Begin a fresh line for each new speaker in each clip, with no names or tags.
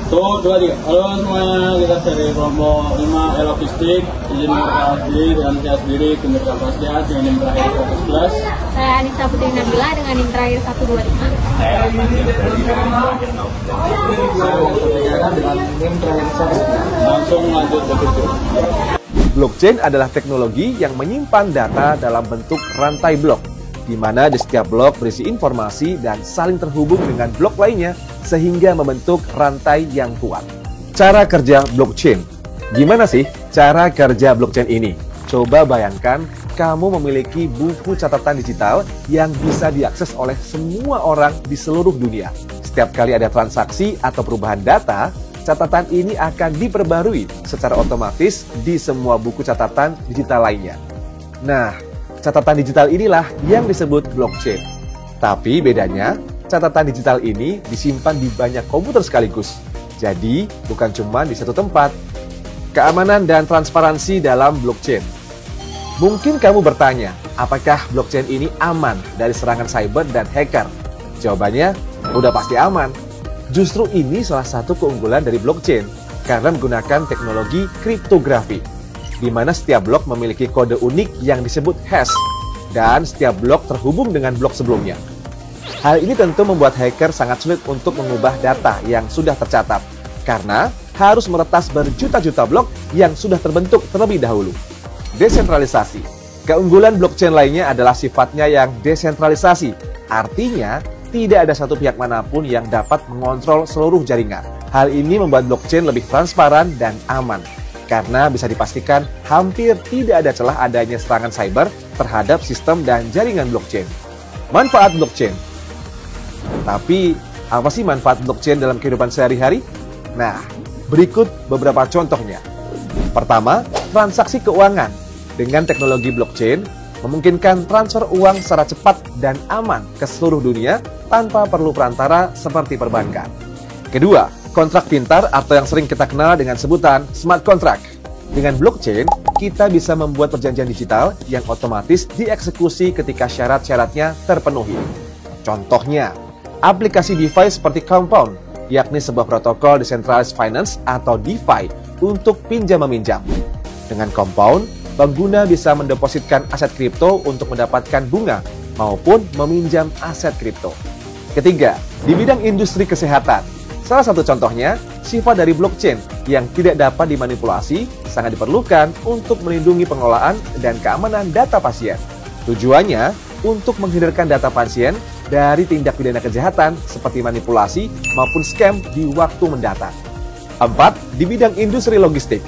Tuh, dua, tiga. Halo semuanya, kita dari kelompok 5 Logistik. Izin perkenalan diri dengan saya sendiri, Guntur Kapasya, dengan NIM terakhir 11.
Saya Anissa Putri Nabila dengan NIM terakhir 125.
Saya dengan NIM terakhir 1. Langsung lanjut ke video.
Blockchain adalah teknologi yang menyimpan data dalam bentuk rantai blok, di mana di setiap blok berisi informasi dan saling terhubung dengan blok lainnya sehingga membentuk rantai yang kuat. Cara kerja blockchain. Gimana sih cara kerja blockchain ini? Coba bayangkan kamu memiliki buku catatan digital yang bisa diakses oleh semua orang di seluruh dunia. Setiap kali ada transaksi atau perubahan data, catatan ini akan diperbarui secara otomatis di semua buku catatan digital lainnya. Nah, catatan digital inilah yang disebut blockchain. Tapi bedanya, catatan digital ini disimpan di banyak komputer sekaligus. Jadi, bukan cuma di satu tempat. Keamanan dan transparansi dalam blockchain. Mungkin kamu bertanya, apakah blockchain ini aman dari serangan cyber dan hacker? Jawabannya, udah pasti aman. Justru ini salah satu keunggulan dari blockchain, karena menggunakan teknologi kriptografi, di mana setiap blok memiliki kode unik yang disebut hash, dan setiap blok terhubung dengan blok sebelumnya. Hal ini tentu membuat hacker sangat sulit untuk mengubah data yang sudah tercatat, karena harus meretas berjuta-juta blok yang sudah terbentuk terlebih dahulu. Desentralisasi. Keunggulan blockchain lainnya adalah sifatnya yang desentralisasi, artinya tidak ada satu pihak manapun yang dapat mengontrol seluruh jaringan. Hal ini membuat blockchain lebih transparan dan aman, karena bisa dipastikan hampir tidak ada celah adanya serangan cyber terhadap sistem dan jaringan blockchain. Manfaat blockchain. Tapi, apa sih manfaat blockchain dalam kehidupan sehari-hari? Nah, berikut beberapa contohnya. Pertama, transaksi keuangan. Dengan teknologi blockchain, memungkinkan transfer uang secara cepat dan aman ke seluruh dunia tanpa perlu perantara seperti perbankan. Kedua, kontrak pintar atau yang sering kita kenal dengan sebutan smart contract. Dengan blockchain, kita bisa membuat perjanjian digital yang otomatis dieksekusi ketika syarat-syaratnya terpenuhi. Contohnya, aplikasi DeFi seperti Compound, yakni sebuah protokol Decentralized Finance atau DeFi untuk pinjam-meminjam. Dengan Compound, pengguna bisa mendepositkan aset kripto untuk mendapatkan bunga maupun meminjam aset kripto. Ketiga, di bidang industri kesehatan. Salah satu contohnya, sifat dari blockchain yang tidak dapat dimanipulasi sangat diperlukan untuk melindungi pengelolaan dan keamanan data pasien. Tujuannya untuk menghindarkan data pasien dari tindak pidana kejahatan seperti manipulasi maupun scam di waktu mendatang. 4. Di bidang industri logistik.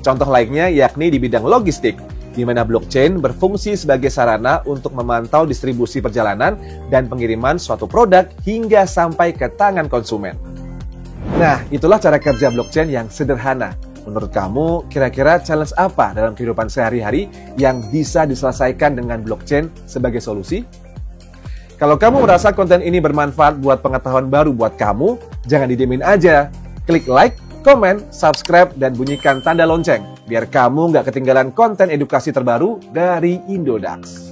Contoh lainnya yakni di bidang logistik, di mana blockchain berfungsi sebagai sarana untuk memantau distribusi perjalanan dan pengiriman suatu produk hingga sampai ke tangan konsumen. Nah, itulah cara kerja blockchain yang sederhana. Menurut kamu, kira-kira challenge apa dalam kehidupan sehari-hari yang bisa diselesaikan dengan blockchain sebagai solusi? Kalau kamu merasa konten ini bermanfaat buat pengetahuan baru buat kamu, jangan didiemin aja. Klik like, komen, subscribe, dan bunyikan tanda lonceng, biar kamu nggak ketinggalan konten edukasi terbaru dari Indodax.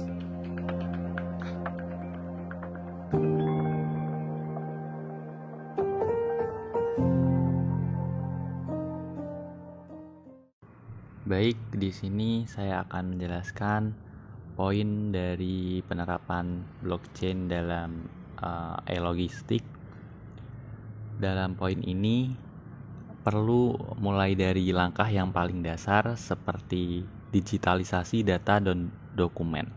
Baik, di sini saya akan menjelaskan poin dari penerapan blockchain dalam e-logistik. Dalam poin ini perlu mulai dari langkah yang paling dasar seperti digitalisasi data dan dokumen.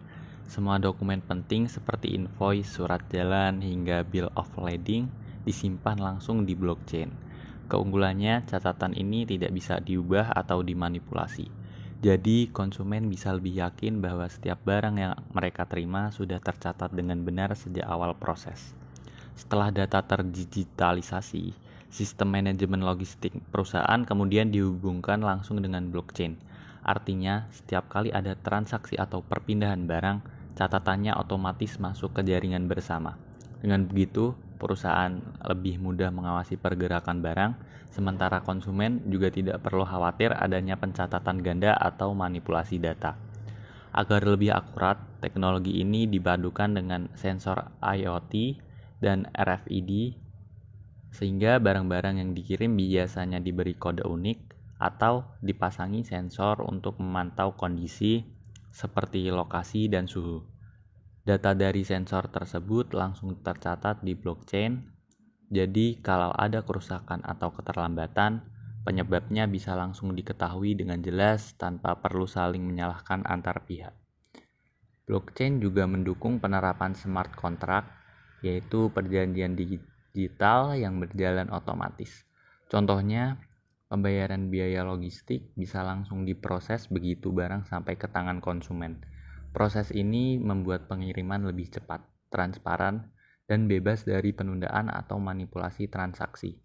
Semua dokumen penting seperti invoice, surat jalan, hingga bill of lading disimpan langsung di blockchain. Keunggulannya, catatan ini tidak bisa diubah atau dimanipulasi. Jadi, konsumen bisa lebih yakin bahwa setiap barang yang mereka terima sudah tercatat dengan benar sejak awal proses. Setelah data terdigitalisasi, sistem manajemen logistik perusahaan kemudian dihubungkan langsung dengan blockchain. Artinya, setiap kali ada transaksi atau perpindahan barang, catatannya otomatis masuk ke jaringan bersama. Dengan begitu, perusahaan lebih mudah mengawasi pergerakan barang, sementara konsumen juga tidak perlu khawatir adanya pencatatan ganda atau manipulasi data. Agar lebih akurat, teknologi ini dipadukan dengan sensor IoT dan RFID sehingga barang-barang yang dikirim biasanya diberi kode unik atau dipasangi sensor untuk memantau kondisi seperti lokasi dan suhu. Data dari sensor tersebut langsung tercatat di blockchain, jadi kalau ada kerusakan atau keterlambatan, penyebabnya bisa langsung diketahui dengan jelas tanpa perlu saling menyalahkan antar pihak. Blockchain juga mendukung penerapan smart contract, yaitu perjanjian digital yang berjalan otomatis. Contohnya, pembayaran biaya logistik bisa langsung diproses begitu barang sampai ke tangan konsumen. Proses ini membuat pengiriman lebih cepat, transparan, dan bebas dari penundaan atau manipulasi transaksi.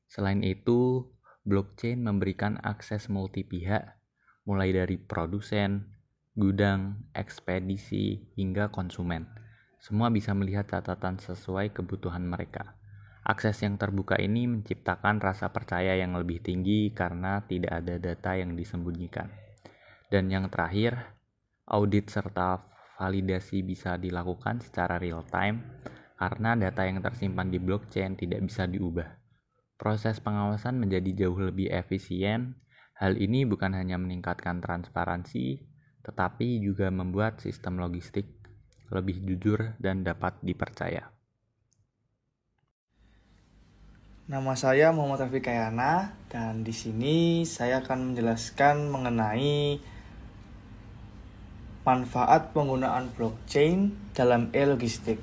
Selain itu, blockchain memberikan akses multi pihak, mulai dari produsen, gudang, ekspedisi, hingga konsumen. Semua bisa melihat catatan sesuai kebutuhan mereka. Akses yang terbuka ini menciptakan rasa percaya yang lebih tinggi karena tidak ada data yang disembunyikan. Dan yang terakhir, audit serta validasi bisa dilakukan secara real time karena data yang tersimpan di blockchain tidak bisa diubah. Proses pengawasan menjadi jauh lebih efisien. Hal ini bukan hanya meningkatkan transparansi, tetapi juga membuat sistem logistik lebih jujur dan dapat dipercaya.
Nama saya Muhammad Rafiq Kayana, dan di sini saya akan menjelaskan mengenai manfaat penggunaan blockchain dalam e-logistik.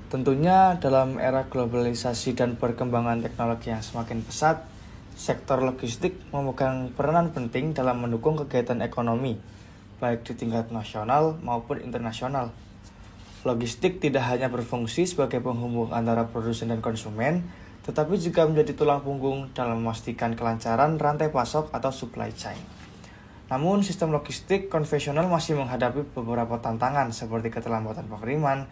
Tentunya dalam era globalisasi dan perkembangan teknologi yang semakin pesat, sektor logistik memegang peranan penting dalam mendukung kegiatan ekonomi, baik di tingkat nasional maupun internasional. Logistik tidak hanya berfungsi sebagai penghubung antara produsen dan konsumen, tetapi juga menjadi tulang punggung dalam memastikan kelancaran rantai pasok atau supply chain. Namun, sistem logistik konvensional masih menghadapi beberapa tantangan seperti keterlambatan pengiriman,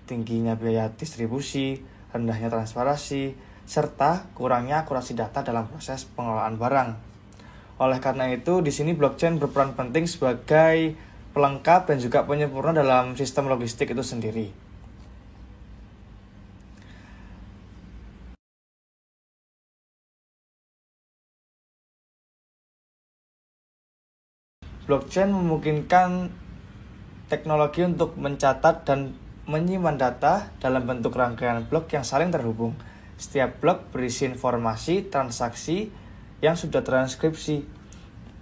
tingginya biaya distribusi, rendahnya transparansi, serta kurangnya akurasi data dalam proses pengelolaan barang. Oleh karena itu, di sini blockchain berperan penting sebagai pelengkap dan juga penyempurna dalam sistem logistik itu sendiri. Blockchain memungkinkan teknologi untuk mencatat dan menyimpan data dalam bentuk rangkaian blok yang saling terhubung. Setiap blok berisi informasi transaksi yang sudah transkripsi.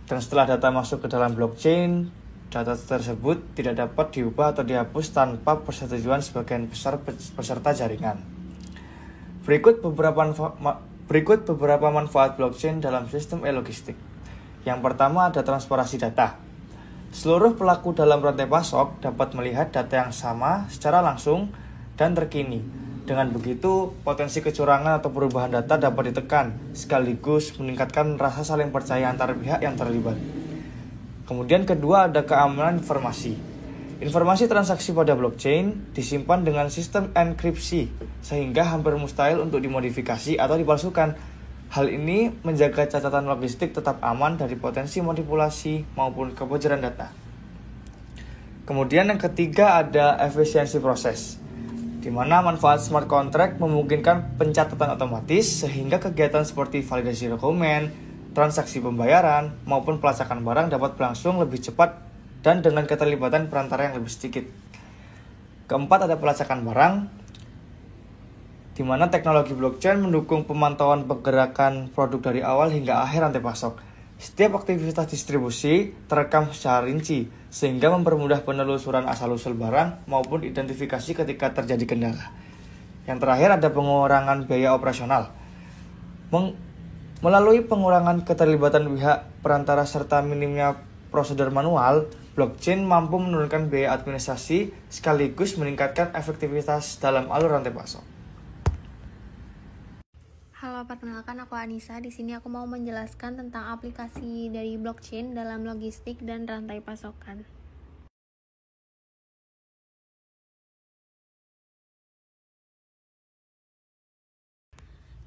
Dan setelah data masuk ke dalam blockchain, data tersebut tidak dapat diubah atau dihapus tanpa persetujuan sebagian besar peserta jaringan. Berikut beberapa manfaat blockchain dalam sistem e-logistik. Yang pertama ada transparansi data. Seluruh pelaku dalam rantai pasok dapat melihat data yang sama secara langsung dan terkini. Dengan begitu, potensi kecurangan atau perubahan data dapat ditekan, sekaligus meningkatkan rasa saling percaya antar pihak yang terlibat. Kemudian kedua ada keamanan informasi. Informasi transaksi pada blockchain disimpan dengan sistem enkripsi, sehingga hampir mustahil untuk dimodifikasi atau dipalsukan. Hal ini menjaga catatan logistik tetap aman dari potensi manipulasi maupun kebocoran data. Kemudian yang ketiga ada efisiensi proses, di mana manfaat smart contract memungkinkan pencatatan otomatis sehingga kegiatan seperti validasi dokumen, transaksi pembayaran, maupun pelacakan barang dapat berlangsung lebih cepat dan dengan keterlibatan perantara yang lebih sedikit. Keempat ada pelacakan barang, di mana teknologi blockchain mendukung pemantauan pergerakan produk dari awal hingga akhir rantai pasok. Setiap aktivitas distribusi terekam secara rinci, sehingga mempermudah penelusuran asal-usul barang maupun identifikasi ketika terjadi kendala. Yang terakhir ada pengurangan biaya operasional. Melalui pengurangan keterlibatan pihak perantara serta minimnya prosedur manual, blockchain mampu menurunkan biaya administrasi sekaligus meningkatkan efektivitas dalam alur rantai pasok.
Halo, perkenalkan aku Anissa. Di sini aku mau menjelaskan tentang aplikasi dari blockchain dalam logistik dan rantai pasokan.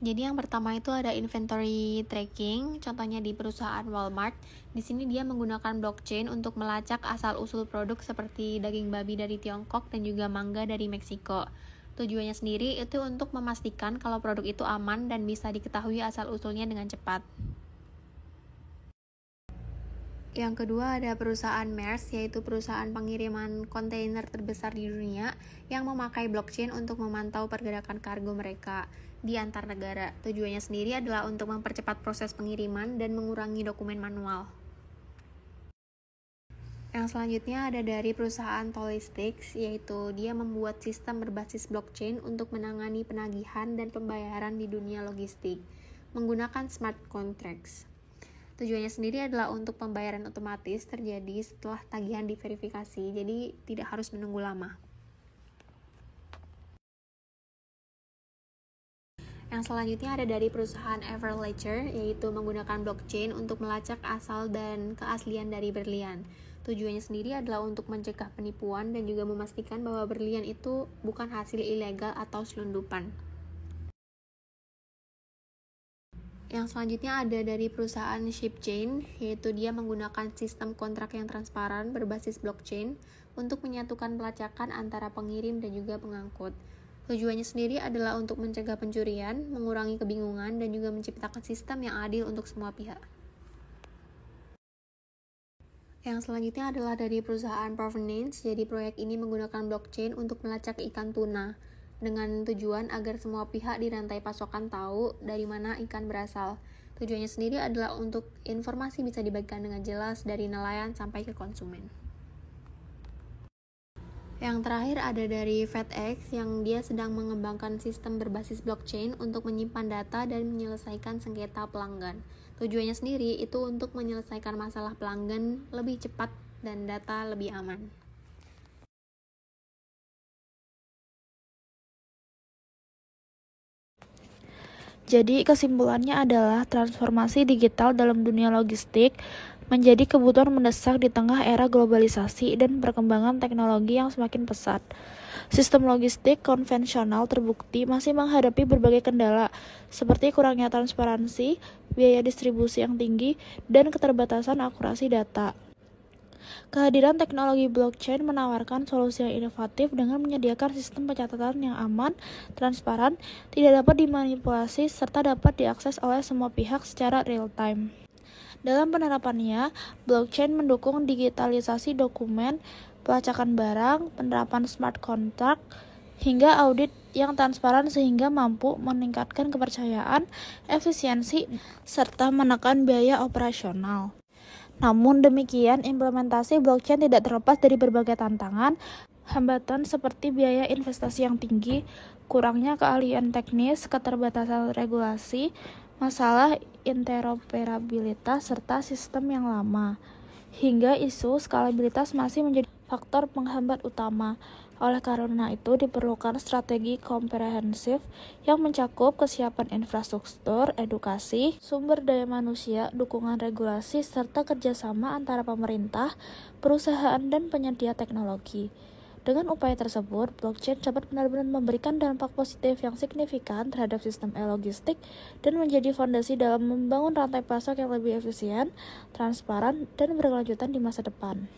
Jadi yang pertama itu ada inventory tracking, contohnya di perusahaan Walmart. Di sini dia menggunakan blockchain untuk melacak asal-usul produk seperti daging babi dari Tiongkok dan juga mangga dari Meksiko. Tujuannya sendiri itu untuk memastikan kalau produk itu aman dan bisa diketahui asal-usulnya dengan cepat. Yang kedua ada perusahaan Maersk, yaitu perusahaan pengiriman kontainer terbesar di dunia yang memakai blockchain untuk memantau pergerakan kargo mereka di antar negara. Tujuannya sendiri adalah untuk mempercepat proses pengiriman dan mengurangi dokumen manual. Yang selanjutnya ada dari perusahaan Tolistix, yaitu dia membuat sistem berbasis blockchain untuk menangani penagihan dan pembayaran di dunia logistik menggunakan smart contracts. Tujuannya sendiri adalah untuk pembayaran otomatis terjadi setelah tagihan diverifikasi, jadi tidak harus menunggu lama. Yang selanjutnya ada dari perusahaan Everledger, yaitu menggunakan blockchain untuk melacak asal dan keaslian dari berlian. Tujuannya sendiri adalah untuk mencegah penipuan dan juga memastikan bahwa berlian itu bukan hasil ilegal atau selundupan. Yang selanjutnya ada dari perusahaan ShipChain, yaitu dia menggunakan sistem kontrak yang transparan berbasis blockchain untuk menyatukan pelacakan antara pengirim dan juga pengangkut. Tujuannya sendiri adalah untuk mencegah pencurian, mengurangi kebingungan, dan juga menciptakan sistem yang adil untuk semua pihak. Yang selanjutnya adalah dari perusahaan Provenance, jadi proyek ini menggunakan blockchain untuk melacak ikan tuna, dengan tujuan agar semua pihak di rantai pasokan tahu dari mana ikan berasal. Tujuannya sendiri adalah untuk informasi bisa dibagikan dengan jelas dari nelayan sampai ke konsumen. Yang terakhir ada dari FedEx, yang dia sedang mengembangkan sistem berbasis blockchain untuk menyimpan data dan menyelesaikan sengketa pelanggan. Tujuannya sendiri itu untuk menyelesaikan masalah pelanggan lebih cepat dan data lebih aman.
Jadi kesimpulannya adalah transformasi digital dalam dunia logistik menjadi kebutuhan mendesak di tengah era globalisasi dan perkembangan teknologi yang semakin pesat. Sistem logistik konvensional terbukti masih menghadapi berbagai kendala seperti kurangnya transparansi, biaya distribusi yang tinggi, dan keterbatasan akurasi data. Kehadiran teknologi blockchain menawarkan solusi yang inovatif dengan menyediakan sistem pencatatan yang aman, transparan, tidak dapat dimanipulasi, serta dapat diakses oleh semua pihak secara real-time. Dalam penerapannya, blockchain mendukung digitalisasi dokumen, pelacakan barang, penerapan smart contract, hingga audit yang transparan sehingga mampu meningkatkan kepercayaan, efisiensi, serta menekan biaya operasional. Namun demikian, implementasi blockchain tidak terlepas dari berbagai tantangan, hambatan seperti biaya investasi yang tinggi, kurangnya keahlian teknis, keterbatasan regulasi, masalah interoperabilitas, serta sistem yang lama, hingga isu skalabilitas masih menjadi faktor penghambat utama. Oleh karena itu, diperlukan strategi komprehensif yang mencakup kesiapan infrastruktur, edukasi, sumber daya manusia, dukungan regulasi, serta kerjasama antara pemerintah, perusahaan, dan penyedia teknologi. Dengan upaya tersebut, blockchain dapat benar-benar memberikan dampak positif yang signifikan terhadap sistem e-logistik dan menjadi fondasi dalam membangun rantai pasok yang lebih efisien, transparan, dan berkelanjutan di masa depan.